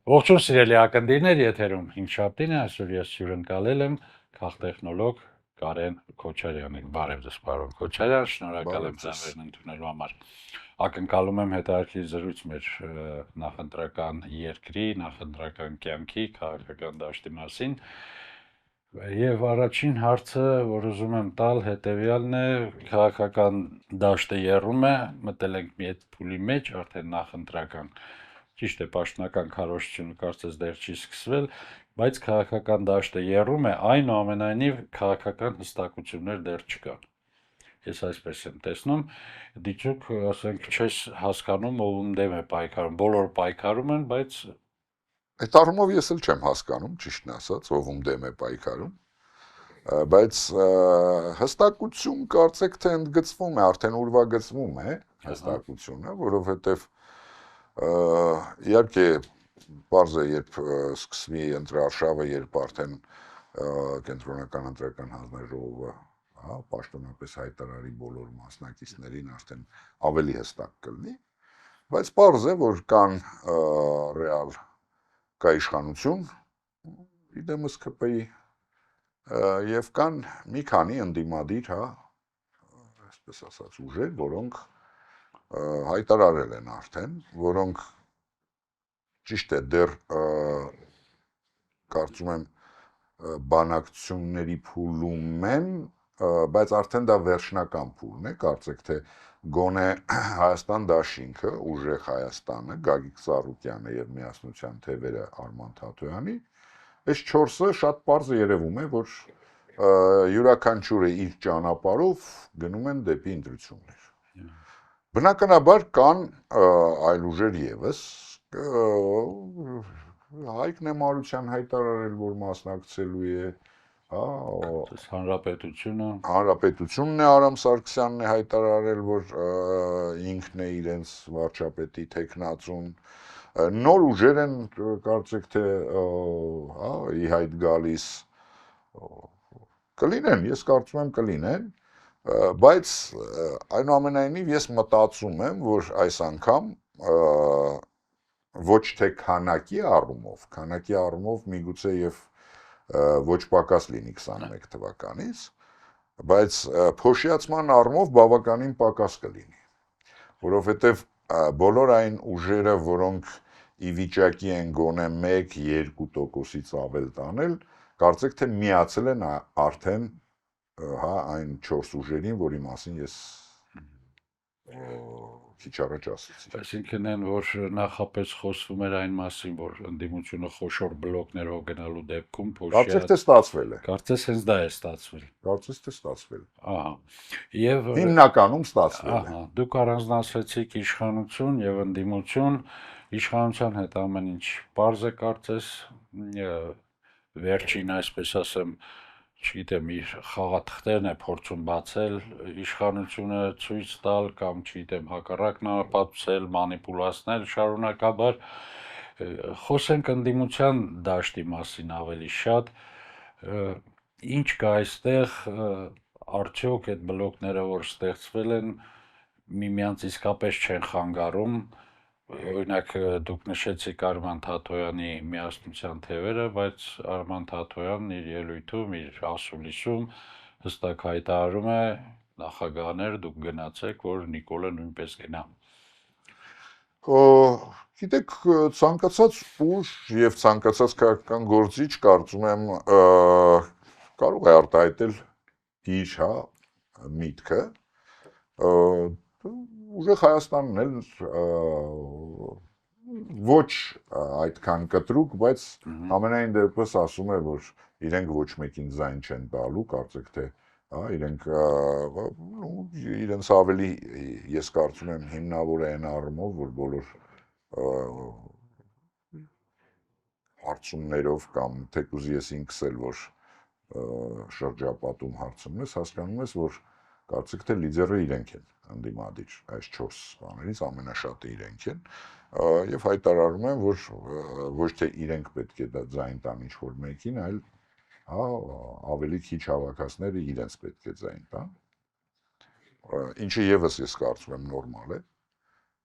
Ողջույն սիրելի ակնդիրներ, եթերում 5-շաբթին է, այսօր ես հյուրընկալել եմ քաղտեխնոլոգ Կարեն Քոչարյանին։ Բարև ձեզ, պարոն Քոչարյան, շնորհակալ եմ ծավալն ընդունելու համար։ Ակնկալում եմ հետաքրքիր զրույց մեր նախընտրական երկրի, նախընտրական կյանքի, քաղաքական դաշտի մասին։ Եվ առաջին հարցը, որ ուզում եմ տալ, հետևյալն է, քաղաքական դաշտը եռում է, մտել ենք մի այդ փուլի մեջ, արդեն նախընտրական ճիշտ է, պաշտոնական քարոզությունը կարծես դեռ չի սկսվել, բայց քաղաքական դաշտը եռում է, այնուամենայնիվ քաղաքական հստակություններ դեռ չկան։ Ես այսպես եմ տեսնում, դիճուք, ասենք, չես հասկանում, ով ում դեմ է պայքարում, բոլոր պայքարում են, բայց այդ առումով ես էլ չեմ հասկանում, ճիշտն ասած, ով ում դեմ է պայքարում, բայց հստակություն կարծեք թե ընդգծվում է, արդեն ուրվագծվում է հստակությունը, որովհետև իհարկե պարզ է, երբ սկսվի ընտրարշավը, երբ արդեն կենտրոնական ընտրական հանձնաժողովը պաշտոնապես հայտարարի բոլոր մասնակիցներին, արդեն ավելի հստակ կլինի, բայց պարզ է, որ կան ռեալ կա իշխանություն իդեմս ԿՊ-ի եւ կան մի քանի ընդդիմադիր, այսպես ասած, ուժեր, որոնք հայտարարել են արդեն, որոնք ճիշտ է դեռ կարծում եմ բանակցությունների փուլում են, բայց արդեն դա վերջնական փուլն է, կարծեք թե գոնե Հայաստան դաշինքը, ուժեղ Հայաստանը, Գագիկ Ծառուկյանը եւ Միասնության թևերը Արման Թաթոյանի, այս 4-ը շատ պարզ երևում է, որ յուրաքանչյուրը իր ճանապարհով գնում են դեպի ընտրություններ։ Բնականաբար կան այլ ուժեր եւս, Հայկ Նեմարության հայտարարել, որ մասնակցելու է, Հանրապետությունն է, Արամ Սարգսյանն է հայտարարել, որ ինքն է իրենց վարչապետի թեկնածուն, նոր ուժեր են, կարծեք թե ի հայտ գալիս, կլինեն, ես կարծում եմ կլինեն, բայց այնուամենայնիվ ես մտածում եմ, որ այս անգամ ոչ թե քանակի առումով միգուցե եւ ոչ պակաս լինի 21 թվականից, բայց փոշիացման առումով բավականին պակաս կլինի, որովհետեւ բոլոր այն ուժերը, որոնք ի վիճակի են գոնե 1-2%-ից ավել տանել, կարծեք թե միացել են արդեն այն 4 ուժերին, որի մասին ես քիչ առաջ ասացի։ Այսինքն են, որ նախապես խոսվում էր այն մասին, որ ընդդիմությունը խոշոր բլոկներով գնալու դեպքում Կարծեք թե ստացվել է։ Կարծես հենց դա է ստացվել։ Կարծես թե ստացվել։ Ահա։ Եվ հիմնականում ստացվել է։ Ահա, դուք առանձնացրեցիք իշխանություն եւ ընդդիմություն, իշխանության հետ ամեն ինչ պարզ է կարծես, վերջին, այսպես ասեմ, չգիտեմ, իր խաղաթղթերն է փորձում բացել, իշխանությունը ցույց տալ կամ, չգիտեմ, հակառակն ապացուցել, մանիպուլացնել շարունակաբար, խոսենք ընդդիմության դաշտի մասին ավելի շատ, ինչ կա այստեղ, արդյոք այդ բլոկները, որ ստեղծվել են, միմյանց իսկապես չեն խանգարում, օրինակ դուք նշեցիք Արման Թաթոյանի Միասնության թևերը, բայց Արման Թաթոյանն իր ելույթում, իր ասուլիսում հստակ հայտարարում է նախագահներ, դուք գնացեք, որ Նիկոլը նույնպես գնա։ Գիտեք, ցանկացած ուժ եւ ցանկացած քաղաքական գործիչ կարծում եմ կարող է արտահայտել իր միտքը, ուժեղ Հայաստանն էլ ոչ այդքան կտրուկ, բայց ամենայն դեպս ասում է, որ իրենք ոչ մեկին ձայն չեն տալու, կարծեք թե իրենք իրենց ավելի ես կարծում եմ հիմնավոր է այն առումով, որ բոլոր հարցումներով կամ թեկուզ ես ինքս էլ որ շրջապատում հարցում ես, հասկանում ես, որ կարծեք թե լիդերը իրենք են ընդդիմադիր, այս 4 բաներից ամենաշատը իրենք են եւ հայտարարում են, որ ոչ թե իրենք պետք է դա ձայն տան ինչ-որ մեկին, այլ ավելի քիչ հավաքածները իրենց պետք է ձայն տան, ինչը եւս ես կարծում եմ նորմալ է,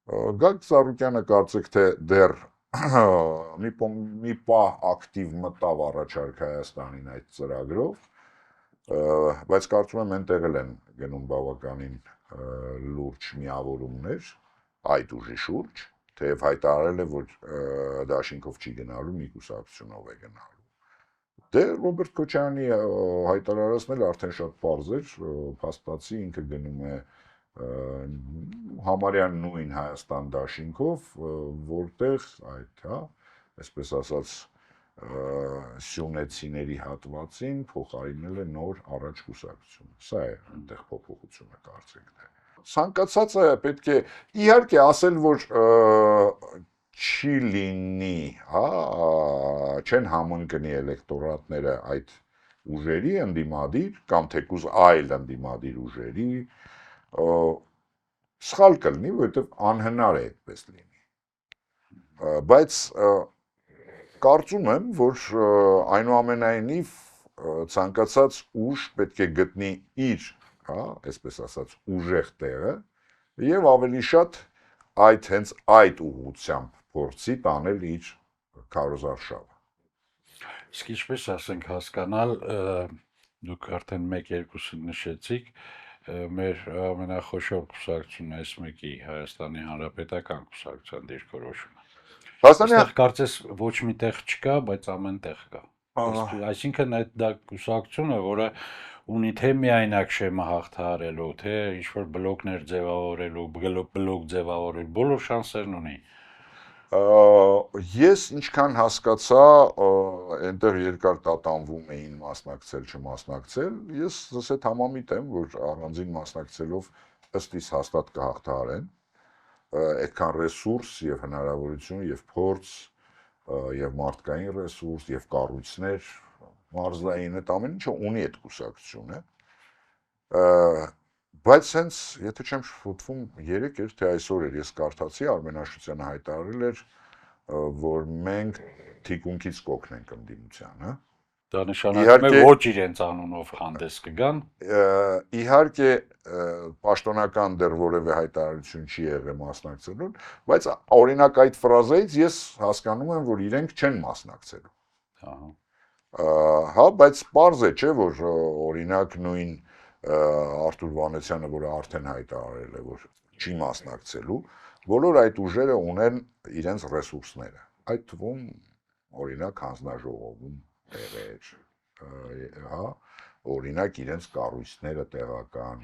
Գագիկ Ծառուկյանը կարծեք թե դեռ մի պահ ակտիվ մտավ առաջարկ Հայաստանին այդ ծրագրով, բայց կարծում եմ այնտեղ էլ են գնում բավականին լուրջ միավորումներ այդ ուժի շուրջ, թեև հայտարարել է, որ դաշինքով չի գնալու, մի կուսակցությունով է գնալու։ Դե Ռոբերտ Քոչարյանի հայտարարածն էլ արդեն շատ պարզ էր, փաստացի ինքը գնում է համարյա նույն Հայաստան դաշինքով, որտեղ այդ, հա, այսպես ասած, սյունեցիների հատվածին փոխարինել է նոր առաջ կուսակցությունը։ Սա է այնտեղ փոփոխությունը կարծեք թե։ Ցանկացածը պետք է իհարկե ասել, որ չի լինի, հա, չեն համընկնի էլեկտորատները այդ ուժերի ընդդիմադիր կամ թեկուզ այլ ընդդիմադիր ուժերի, սխալ կլինի, որովհետև անհնար է այդպես լինի։ Բայց կարծում եմ, որ այնուամենայնիվ ցանկացած ուժ պետք է գտնի իր, հա, այսպես ասած, ուժեղ տեղը եւ ավելի շատ հենց այդ ուղղությամբ փորձի տանել իր քարոզարշավը։ Իսկ ինչպես ասենք հասկանալ, դուք արդեն 1-2-ը նշեցիք, մեր ամենախոշոր կուսակցությունն այս մեկի Հայաստանի Հանրապետական կուսակցության դիրքորոշումը։ Այստեղ կարծես ոչ մի տեղ չկա, բայց ամեն տեղ կա։ Այսինքն այդ դա կուսակցությունը, որը ունի թե միայնակ շեմը հաղթահարելու, թե ինչ-որ բլոկներ ձևավորելու, բլոկ ձևավորել, բոլոր շանսերն ունի։ Ես ինչքան հասկացա, այնտեղ երկար տատանվում էին մասնակցել, չմասնակցել, ես ասეთ համամիտ եմ, որ առանձին մասնակցելով ըստ իս հաստատ կհաղթահարեն, այդքան ռեսուրս եւ հնարավորություն եւ փորձ եւ մարդկային ռեսուրս եւ կառույցներ, մարզային այդ ամեն ինչը ունի այդ կուսակցությունը, բայց հենց եթե չեմ շփոթվում 3 էր թե այսօր էր ես կարդացի Արմեն Աշոտյանը հայտարարել էր, որ մենք թիկունքից կօգնենք ընդդիմությանը։ Դա նշանակում է ոչ իրենց անունով հանդես կգան։ Իհարկե պաշտոնական դեռ որևէ հայտարարություն չի եղել մասնակցելու, բայց օրինակ այդ ֆրազայից ես հասկանում եմ, որ իրենք չեն մասնակցելու։ Հա, բայց պարզ է, չէ, որ օրինակ նույն Արթուր Վանեցյանը, որը արդեն հայտարարել է, որ չի մասնակցելու, բոլոր այդ ուժերը ունեն իրենց ռեսուրսները։ Այդ թվում օրինակ հանձնաժողովում տեղեր, հա, օրինակ իրենց կառույցները տեղական,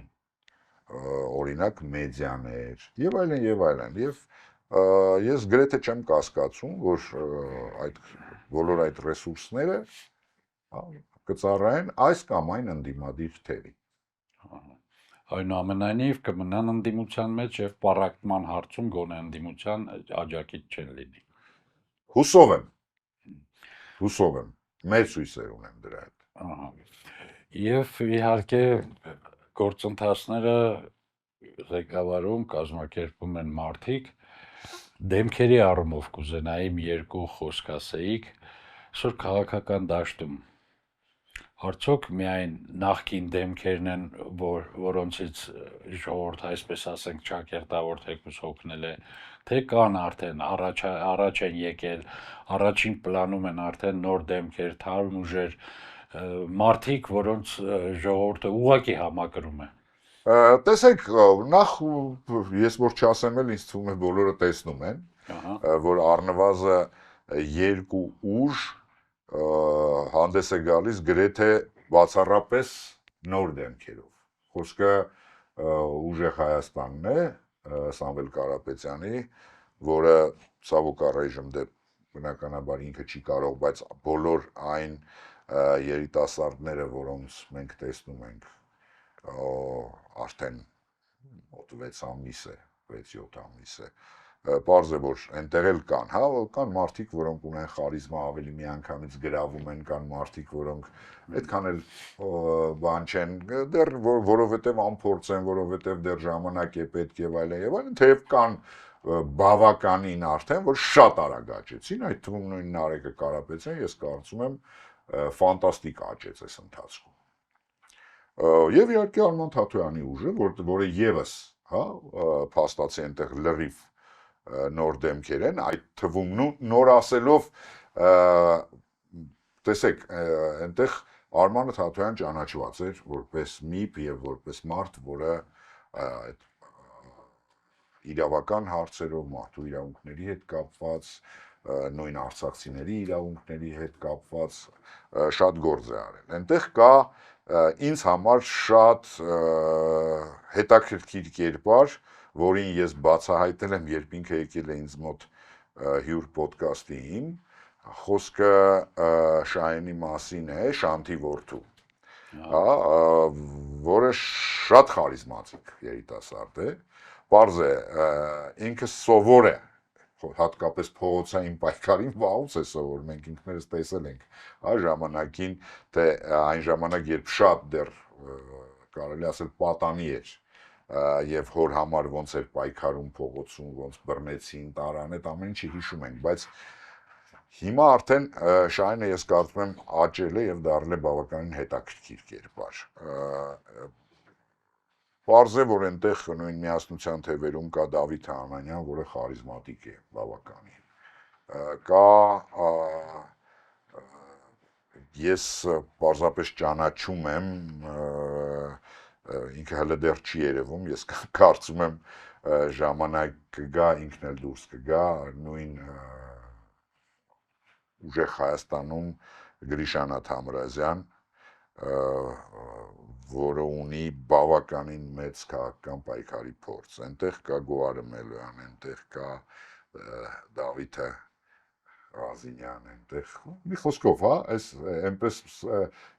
օրինակ մեդիաներ եւ այլն եւ այլն։ Եվ ես գրեթե չեմ կասկածում, որ այդ բոլոր այդ ռեսուրսները կծառայեն այս կամ այն ընդդիմադիր թևին։ Այնուամենայնիվ կմնան ընդդիմության մեջ եւ պառակտման հարցում գոնե ընդդիմության աջակից չեն լինի։ Հուսով եմ, մեծ հույսեր ունեմ դրա հետ։ Եվ իհարկե գործընթացները ղեկավարում կազմակերպում են մարդիկ, դեմքերի առումով կուզենայի մի երկու խոսք ասեիք, այսօր քաղաքական դաշտում արդյոք միայն նախկին դեմքերն են, որոնցից ժողովուրդը, այսպես ասենք, ճակերտավոր թեկուզ հոգնել է, թե կան արդեն առաջ են եկել, առաջին պլանում են արդեն նոր դեմքեր, թարմ ուժեր, մարդիկ, որոնց ժողովուրդը ուղղակի համակրում է։ Տեսեք, նախ ես որ չասեմ էլ ինձ թվում է բոլորը տեսնում են, որ առնվազն երկու ուժ հանդես է գալիս գրեթե բացառապես նոր դեմքերով։ Խոսքը ուժեղ Հայաստանն է, Սամվել Կարապետյանի, որը ցավոք առայժմ դե բնականաբար ինքը չի կարող, բայց բոլոր այն երիտասարդները, որոնց մենք տեսնում ենք արդեն մոտ 6 ամիս է, 6-7 ամիս է, պարզ է, որ այնտեղ էլ կան, հա, կան մարդիկ, որոնք ունեն խարիզմա ավելի միանգամից գրավում են, կան մարդիկ, որոնք այդքան էլ բան չեն, դեռ որովհետև անփորձ են, որովհետև դեռ ժամանակ է պետք եւ այլն, թեև կան բավականին արդեն, որ շատ արագ աճեցին, այդ թվում նույն Նարեկը Կարապետյան, ես կարծում եմ, ֆանտաստիկ աճեց այս ընթացքում։ Եվ իհարկե Արման Թաթոյանի ուժը, որը եւս, հա, փաստացի այնտեղ լրիվ նոր դեմքեր են, այդ թվում նոր ասելով տեսեք, այնտեղ Արմանը Թաթոյան ճանաչված էր որպես միփ եւ որպես մարդ, որը այդ իրավական հարցերով, մարդու իրավունքների հետ կապված, նույն արցախցիների իրավունքների հետ կապված շատ գործ է արել։ Այնտեղ կա ինձ համար շատ հետաքրքիր կերպար, որին ես բացահայտել եմ, երբ ինքը եկել է ինձ մոտ հյուր ոդկասթին, խոսքը Շահենի մասին է, Շանթի որդու, որը շատ խարիզմատիկ երիտասարդ է, պարզ է, ինքը սովոր է, հատկապես փողոցային պայքարին վաղուց է սովոր, մենք ինքներս տեսել ենք ժամանակին, թե այն ժամանակ, երբ շատ դեռ կարելի ասել պատանի էր, եւ հոր համար ոնց էր պայքարում փողոցում, ոնց բռնեցին, տարան, այդ ամեն ինչը հիշում ենք, բայց հիմա արդեն Շահենը ես կարծում եմ աճել է եւ դառել է բավականին հետաքրքիր կերպար։ Պարզ է, որ այնտեղ նույն միասնության թևերում կա Դավիթ Հանանյան, որը խարիզմատիկ է բավականին։ Կա ես պարզապես ճանաչում եմ, ինքը հələ դեռ չի երևում, ես կարծում եմ ժամանակ կգա, ինքն էլ դուրս կգա, նույն ուժեղ Հայաստանում Գրիշանա Թամրազյան, որը ունի բավականին մեծ քաղաքական պայքարի փորձ, այնտեղ կա Գոհարը Մելոյան, այնտեղ կա Դավիթը Ռազինյան, այնտեղ մի խոսքով, հա, այնպես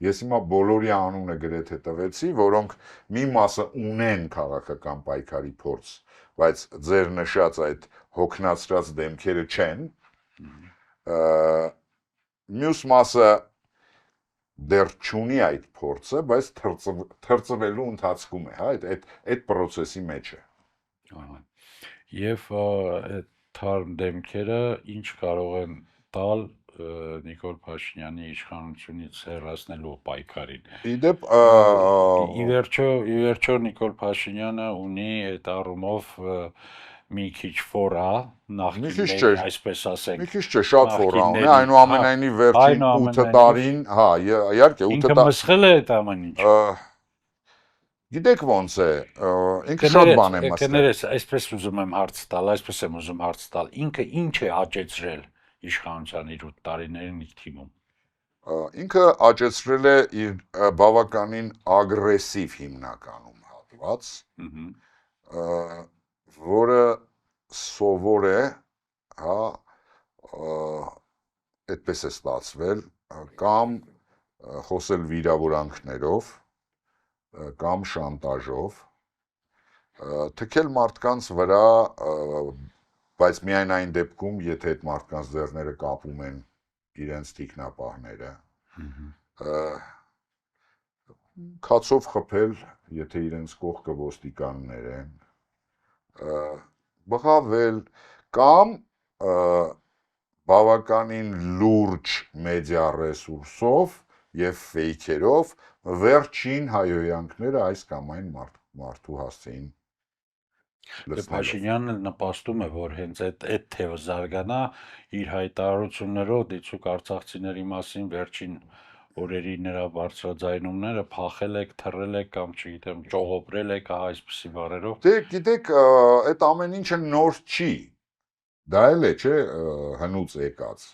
ես հիմա բոլորի անունը գրեթե տվեցի, որոնք մի մասը ունեն քաղաքական պայքարի փորձ, բայց ձեր նշած այդ հոգնածրած դեմքերը չեն, մյուս մասը դեռ չունի այդ փորձը, բայց թրծվելու ընթացքում է, հա, այդ process-ի մեջ է։ Եվ այդ թարմ դեմքերը ինչ կարող են տալ Նիկոլ Փաշինյանի իշխանությունից հեռացնելու պայքարին։ Իդեպ ի վերջո Նիկոլ Փաշինյանը ունի այդ առումով մի քիչ ֆորա, նախկին այսպես ասենք։ Մի քիչ չէ, շատ ֆորա ունի, այնուամենայնիվ վերջին 8 տարին, հա, իհարկե 8 տարի։ Ինքը մսխել է այդ ամեն ինչ։ Գիտեք ոնց է, ինքը շատ բան է մսխել։ Կներես, այսպես ուզում եմ հարց տալ, այսպես եմ ուզում հարց տալ, ինքը ինչ է աճեցրել իշխանության իր 8 տարիներին իր թիմում։ Ինքը աճեցրել է իր բավականին ագրեսիվ հիմնականում հատված, որը սովոր է, հա, այդպես է ստացվել, կամ խոսել վիրավորանքներով, կամ շանտաժով, թքել մարդկանց վրա, բայց միայն այն դեպքում, եթե այդ մարդկանց ձեռները կապում են իրենց թիկնապահները, քացով խփել, եթե իրենց կողքը ոստիկաններ են, բղավել կամ բավականին լուրջ մեդիա ռեսուրսով եւ ֆեյքերով վերջին հայհոյանքները այս կամ այն մարդու հասցեին Փաշինյանը նպաստում է, որ հենց այդ թևը զարգանա իր հայտարարություններով դիցուք արցախցիների մասին վերջին օրերի նրա բարձրաձայնումները փախել եք, թռել եք կամ չգիտեմ, ճողոպրել եք, այսպիսի բառերով։ Դե գիտեք, այդ ամեն ինչը նոր չի։ Դա էլ է, չէ, հնուց եկած։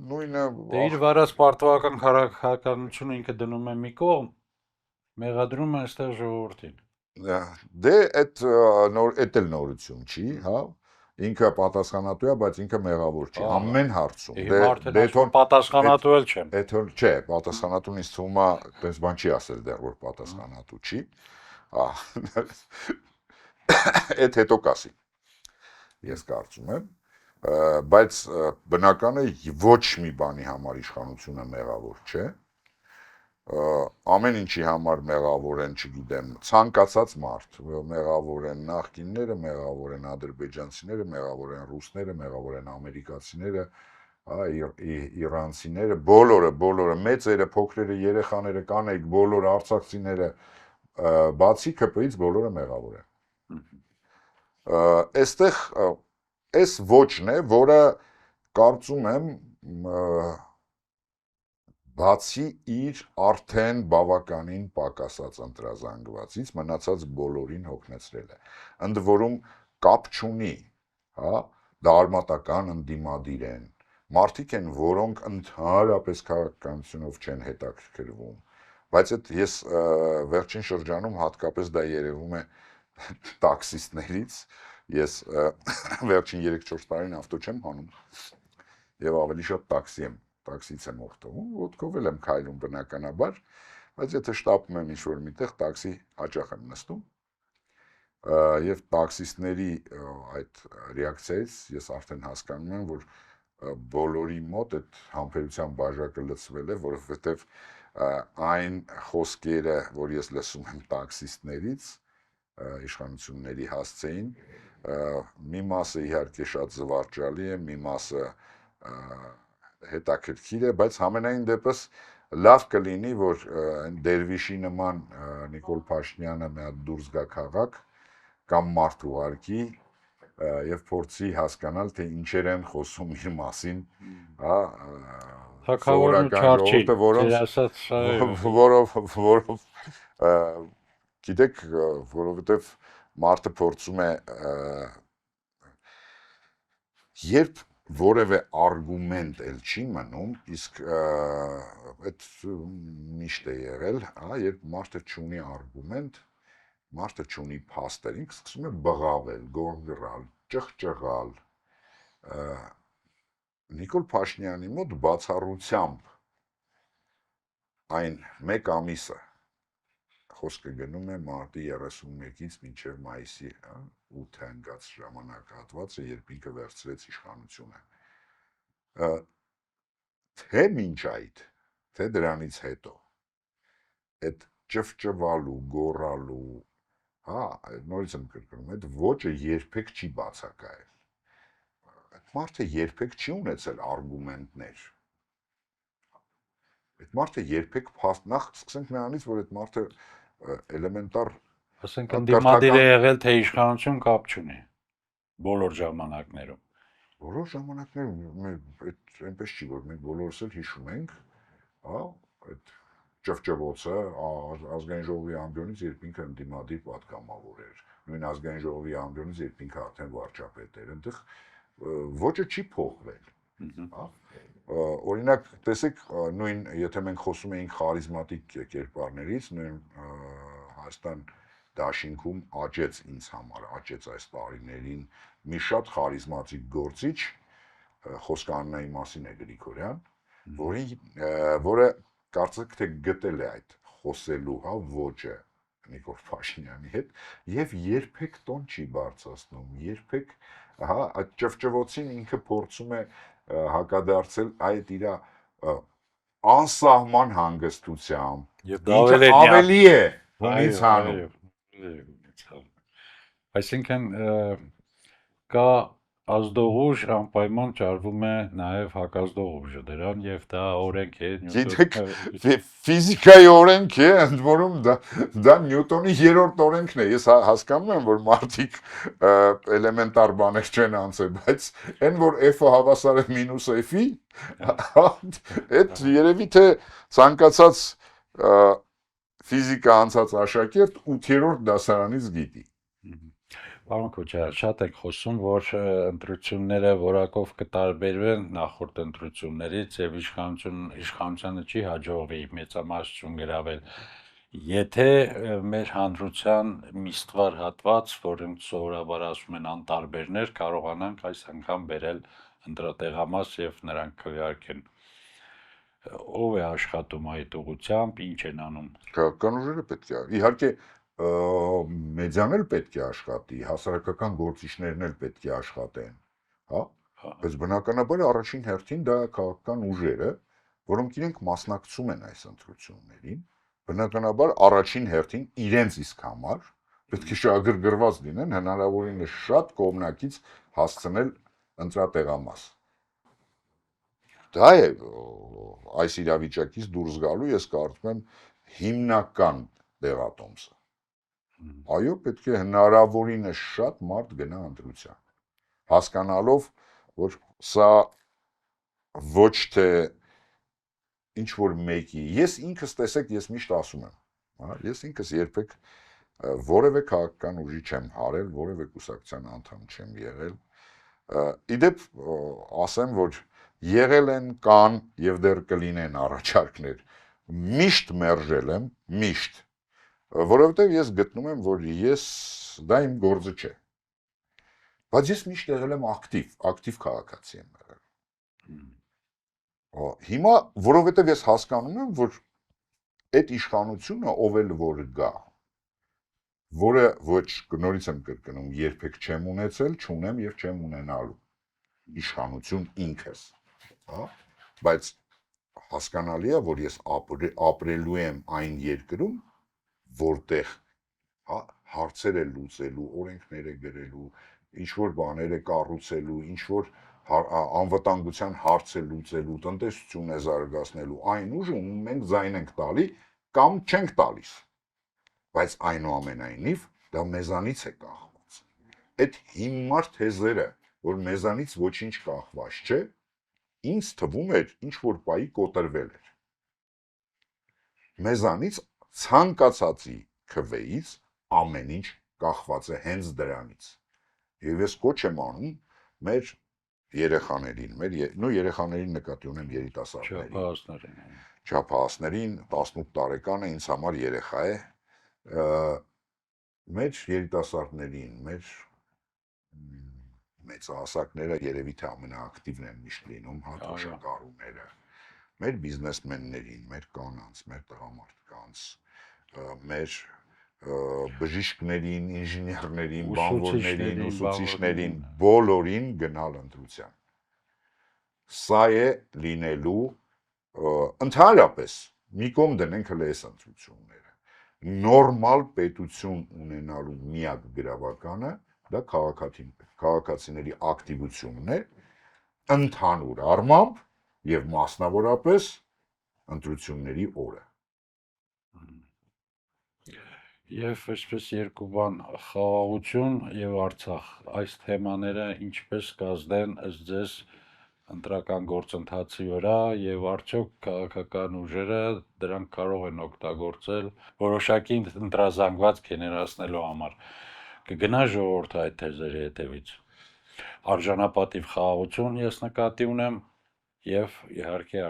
Նույնը Դե իր վարած պարտվական քաղաքականությունը ինքը դնում է մի կողմ, մեղադրում է այստեղ ժողովրդին։ Դե այդ էլ նորություն չի, հա։ Ինքը պատասխանատու է, բայց ինքը մեղավոր չի ամեն հարցում։ Դե պատասխանատու էլ չեմ։ Չէ, պատասխանատուն ինձ թվում է, այդպես բան չի ասել դեռ, որ պատասխանատու չի։ Այդ հետո կասի։ Ես կարծում եմ, բայց բնական է ոչ մի բանի համար իշխանությունը մեղավոր չէ։ Ամեն ինչի համար մեղավոր են, չգիտեմ, ցանկացած մարդ, մեղավոր են նախկինները, մեղավոր են ադրբեջանցիները, մեղավոր են ռուսները, մեղավոր են ամերիկացիները, իրանցիները, բոլորը, մեծերը, փոքրերը, երեխաները, կանայք, բոլոր արցախցիները, բացի ԿՊ-ից բոլորը մեղավոր են։ Այստեղ այս ոչն է, որը կարծում եմ բացի իր արդեն բավականին պակասած ընտրազանգվածից մնացած բոլորին հոգնեցրել է։ Ընդ որում կապ չունի, հա, դա արմատական ընդդիմադիր են, մարդիկ են, որոնք ընդհանրապես քաղաքականությունով չեն հետաքրքրվում, բայց այդ ես վերջին շրջանում հատկապես դա երևում է տաքսիստներից, ես վերջին 3-4 տարին ավտո չեմ հանում եւ ավելի շատ տաքսից եմ օգտվում, ոտքով էլ եմ քայլում բնականաբար, բայց եթե շտապում եմ ինչ-որ միտեղ, տաքսի հաճախ եմ նստում, եւ տաքսիստների այդ ռեակցիայից ես արդեն հասկանում եմ, որ բոլորի մոտ այդ համբերության բաժակը լցվել է, որովհետեւ այն խոսքերը, որ ես լսում եմ տաքսիստներից, իշխանությունների հասցեին, մի մասը իհարկե շատ զվարճալի է, մի մասը հետաքրքիր է, բայց համենայն դեպս լավ կլինի, որ Դերվիշի նման Նիկոլ Փաշինյանը մի հատ դուրս գա քաղաք կամ մարդ ուղարկի եւ փորձի հասկանալ, թե ինչեր են խոսում իր մասին, հա, թակավորական ժողովուրդը, որով գիտեք, որովհետեւ մարդը փորձում է երբ որևէ արգումենտ էլ չի մնում, իսկ այդ միշտ է եղել, հա, երբ մարդը չունի արգումենտ, մարդը չունի փաստեր, ինքը սկսում է բղավել, գոռալ, ճղճղալ։ Նիկոլ Փաշինյանի մոտ բացառությամբ այն 1 ամիսը խոսքը գնում է մարտի 31-ից մինչև մայիսի 8-ը ընկած ժամանակահատվածը, երբ ինքը վերցրեց իշխանությունը։ Թե մինչ այդ, թե դրանից հետո, այդ ճվճվալու, գոռալու, հա, նորից եմ կրկնում, այդ ոճը երբեք չի բացակայել։ Այդ մարդը երբեք չի ունեցել արգումենտներ։ Այդ մարդը երբեք նախ սկսենք նրանից, որ այդ մարդը էլեմենտար, ասենք ընդդիմադիր է եղել, թե իշխանություն կապ չունի բոլոր ժամանակներում։ Բոլոր ժամանակներում այդ այնպես չի, որ մենք բոլորս էլ հիշում ենք, հա, այդ ճվճվոցը ազգային ժողովի անկյունից, երբ ինքը ընդդիմադիր պատգամավոր էր, նույն ազգային ժողովի անկյունից, երբ ինքը արդեն վարչապետ էր, այնտեղ ոճը չի փոխվել, հա։ Օրինակ, տեսեք, նույն, եթե մենք խոսում էինք խարիզմատիկ կերպարներից, նույն Հայաստան դաշինքում աճեց ինձ համար, աճեց այս տարիներին մի շատ խարիզմատիկ գործիչ, խոսքը Աննայի մասին է Գրիգորյան, որը կարծեք թե գտել է այդ խոսելու, հա, ոճը Նիկոլ Փաշինյանի հետ եւ երբեք տոն չի բարձրացնում, երբեք, հա, այդ ճվճվոցին ինքը փորձում է հակադարձել այդ իր անսահման հանգստությամբ, ինչը ավելի է հունից հանում։ Այսինքն կա ազդողուժ անպայման ճարվում է նաև հակազդողուժը դրան եւ դա օրենք է Գիտեք, ֆիզիկայի օրենք է, ընդ որում դա Նյուտոնի 3-րդ օրենքն է։ Ես հասկանում եմ, որ մարդիկ էլեմենտար բաներ չեն անցել, բայց այն որ F-ը հավասար է մինուս F-ի, այդ երևի թե ցանկացած ֆիզիկա անցած աշակերտ 8-րդ դասարանից գիտի։ Պարոն Քոչարյան, շատ եք խոսում, որ ընտրությունները որակով կտարբերվեն նախորդ ընտրություններից եւ իշխանությանը չի հաջողվի մեծամասնություն գրավել։ Եթե մեր հանրության միստվար հատված, որոնք սովորաբար ասում են անտարբերներ, կարողանանք այս անգամ բերել ընտրատեղամաս եւ նրանք քվեարկեն, ով է աշխատում այդ ուղղությամբ, ինչ են անում։ Քաղաքական ուժերը պետք է, իհարկե մեդիան էլ պետք է աշխատի, հասարակական գործիչներն էլ պետք է աշխատեն, հա, բայց բնականաբար առաջին հերթին դա քաղաքական ուժերը, որոնք իրենք մասնակցում են այս ընտրություններին, բնականաբար առաջին հերթին իրենց իսկ համար պետք է շահագրգռված լինեն հնարավորինս շատ կողմնակից հասցնել ընտրատեղամաս։ Դա է այս իրավիճակից դուրս գալու ես կարծում եմ հիմնական դեղատոմսը։ Այո, պետք է հնարավորինս շատ մարդ գնա ընտրության։ հասկանալով, որ սա ոչ թե ինչ որ մեկի, ես ինքս տեսեք, ես միշտ ասում եմ, հա, ես ինքս երբեք որևէ քաղաքական ուժի չեմ հարել, որևէ կուսակցության անդամ չեմ եղել, իդեպ ասեմ, որ եղել են կան եւ դեռ կլինեն առաջարկներ, միշտ մերժել եմ, միշտ, որովհետեւ ես գտնում եմ, որ դա իմ գործը չէ, բայց ես միշտ եղել եմ ակտիվ քաղաքացի եմ եղել, հիմա, որովհետեւ ես հասկանում եմ, որ այդ իշխանությունը ով էլ որ գա, որը ոչ նորից եմ կրկնում, երբեք չեմ ունեցել, չունեմ եւ չեմ ունենալու իշխանություն ինքս, հա, բայց հասկանալի է, որ ես ապրելու եմ այն երկրում, որտեղ հարցեր է լուծելու, օրենքներ է գրելու, ինչ որ բաներ է կառուցելու, ինչ որ անվտանգության հարց է լուծելու, տնտեսություն է զարգացնելու, այն ուժը, ում մենք ձայն ենք տալի կամ չենք տալիս, բայց այնուամենայնիվ դա մեզանից է կախված, այդ հիմար թեզերը, որ մեզանից ոչինչ կախված չէ, ինձ թվում էր ինչ որ պայի կոտրվել էր, մեզանից ցանկացածի քվեից ամեն ինչ կախված է հենց դրանից, եւ ես կոչ եմ անում մեր երեխաներին, երեխաներին նկատի ունեմ երիտասարդներին, չափահասներին, 18 տարեկանը ինձ համար երեխա է, մեր երիտասարդներին, մեր մեծահասակները երևի թե ամենաակտիվն են միշտ լինում, հատուշակառուները, մեր բիզնեսմեններին, մեր կանանց, մեր տղամարդկանց, մեր բժիշկներին, ինժեներներին, բանվորներին, ուսուցիչներին, բոլորին գնալ ընտրության։ Սա է լինելու ընդհանրապես մի կողմ դնենք հենց այս ընտրությունները։ Նորմալ պետություն ունենալու միակ գրավականը դա քաղաքացիների ակտիվությունն է, ընդհանուր առմամբ եւ մասնավորապես ընտրությունների օրը։ Եվ այսպես երկու բան, խաղաղություն եւ Արցախ, այս թեմաները ինչպես կազդեն ըստ ձեզ ընտրական գործընթացի վրա եւ արդյոք քաղաքական ուժերը դրանք կարող են օգտագործել որոշակի ընտրազանգված գեներացնելու համար։ Կգնա ժողովուրդը այդ թեզերի հետևից։ Արժանապատիվ խաղաղություն ես նկատի ունեմ եւ իհարկե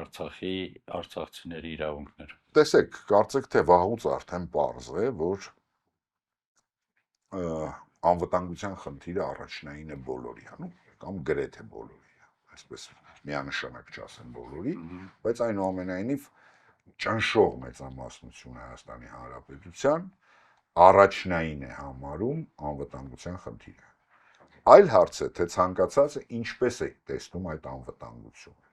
արցախցիների իրավունքներ։ Տեսեք, կարծեք թե վաղուց արդեն պարզ է, որ անվտանգության խնդիրը առաջնային է բոլորի, կամ գրեթե բոլորի, այսպես միանշանակ չասեմ բոլորի, բայց այնուամենայնիվ ճնշող մեծամասնությունը Հայաստանի Հանրապետության առաջնային է համարում անվտանգության խնդիրը։ Այլ հարց է, թե ցանկացածը ինչպես է տեսնում այդ անվտանգությունը։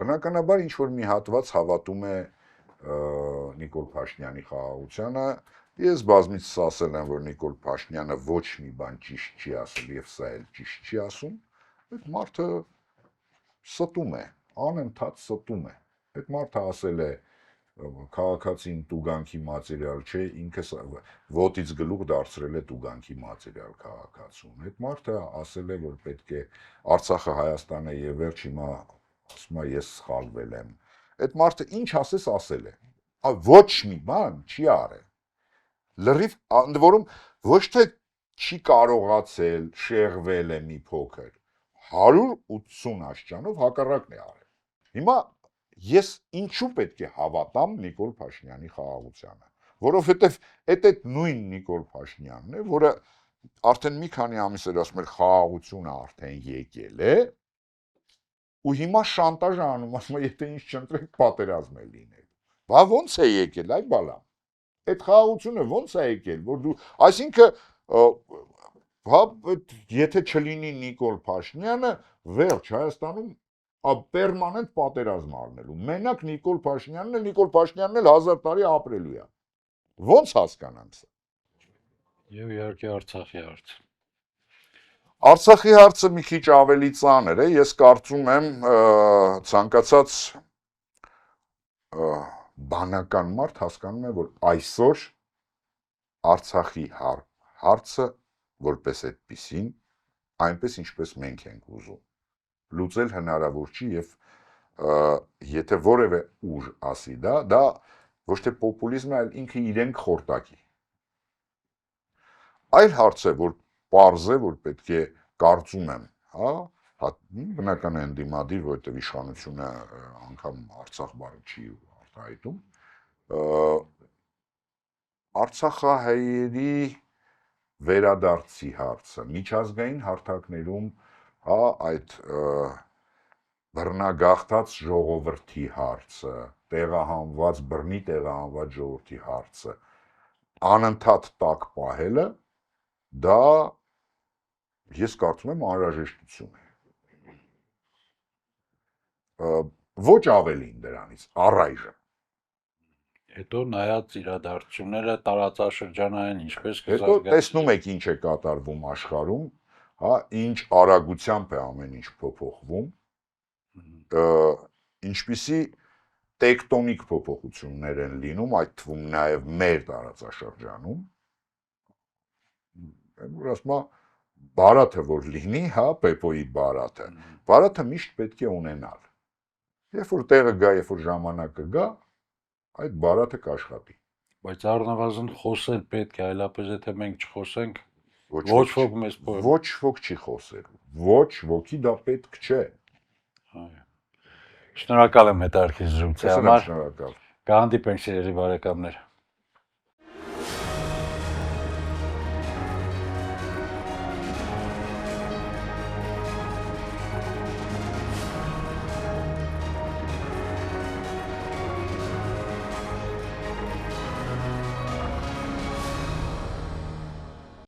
Բնականաբար ինչ որ մի հատված հավատում է Նիկոլ Փաշինյանի խաղաղությանը, ես բազմիցս ասել եմ, որ Նիկոլ Փաշինյանը ոչ մի բան ճիշտ չի ասել եւ սա էլ ճիշտ չի ասում, այդ մարդը ստում է, անընդհատ ստում է։ Այդ մարդը ասել է քաղաքացին տուգանքի մատերիալ չէ, ինքը ոտից գլուխ դարձրել է տուգանքի մատերիալ քաղաքացուն։ Այդ մարդը ասել է, որ պետք է Արցախը Հայաստան է եւ վերջ հիմա ասում է ես սխալվել եմ։ Այդ մարդը ինչ ասես ասել է, ոչ մի բան չի արել, լրիվ ընդ որում ոչ թե չի կարողացել, շեղվել է մի փոքր, 180 աշճանով հակառակն է արել։ Հիմա ես ինչու պետք է հավատամ Նիկոլ Փաշինյանի խաղաղությանը, որովհետև այդ նույն Նիկոլ Փաշինյանն է, որը արդեն մի քանի ամիս էր ասում էր խաղաղությունը արդեն եկել է, ու հիմա շանտաժ անում, ասում է, եթե ինչ չընտրեք, պատերազմ է լինել։ Բա ո՞նց է եկել, այ բալամ։ Այդ խաղաղությունը ո՞նց է եկել, որ դու, այսինքն, եթե չլինի Նիկոլ Փաշինյանը, վերջ Հայաստանում պերմանենտ պատերազմ առնելու։ Մենակ Նիկոլ Փաշինյանն է, Նիկոլ Փաշինյանն էլ 1000 տարի ապրելու է։ Ո՞նց հասկանամ սա։ Եվ իհարկե Արցախի հարցը։ Արցախի հարցը մի քիչ ավելի ծանր է, ես կարծում եմ ցանկացած բանական մարդ հասկանում է, որ այսօր Արցախի հարցը որպես այդպիսին այնպես ինչպես մենք ենք ուզում։ Լուծել հնարավոր չի եւ եթե որևէ ուժ ասի դա ոչ թե պոպուլիզմ է, այլ ինքը իրեն խորտակի։ Այլ հարց է, որ պարզ է, որ պետք է կարծում եմ, բնական է ընդդիմադիր, որովհետև իշխանությունը անգամ Արցախ բառը չի արտահայտում, Արցախահայերի վերադարձի հարցը, միջազգային հարթակներում, այդ բռնագաղթած ժողովրդի հարցը, բռնի տեղահանված ժողովրդի հարցը, անընդհատ տակ պահելը, դա ես կարծում եմ անհրաժեշտություն է։ Ոչ ավելին դրանից, առայժմ։ Հետո նայած իրադարձությունները տարածաշրջանային ինչպես Հետո տեսնում եք ինչ է կատարվում աշխարհում, ինչ արագությամբ է ամեն ինչ փոփոխվում, ինչպիսի տեկտոնիկ փոփոխություններ են լինում, այդ թվում նաև մեր տարածաշրջանում, որ ասում եմ, բարաթը որ լինի, Պեպոյի բարաթը միշտ պետք է ունենալ։ Երբ որ տեղը գա, երբ որ ժամանակը գա, այդ բարաթը կաշխատի։ Բայց առնվազն խոսել պետք է, այլապես եթե մենք չխոսենք, ոչ ոք մեզ ոչ ոք չի խոսելու, ոչ ոքի դա պետք չէ։ Շնորհակալ եմ հետաքրքիր զրույցի համար։ Շնորհակալ։ Կհանդիպենք սիրելի բարեկամներ։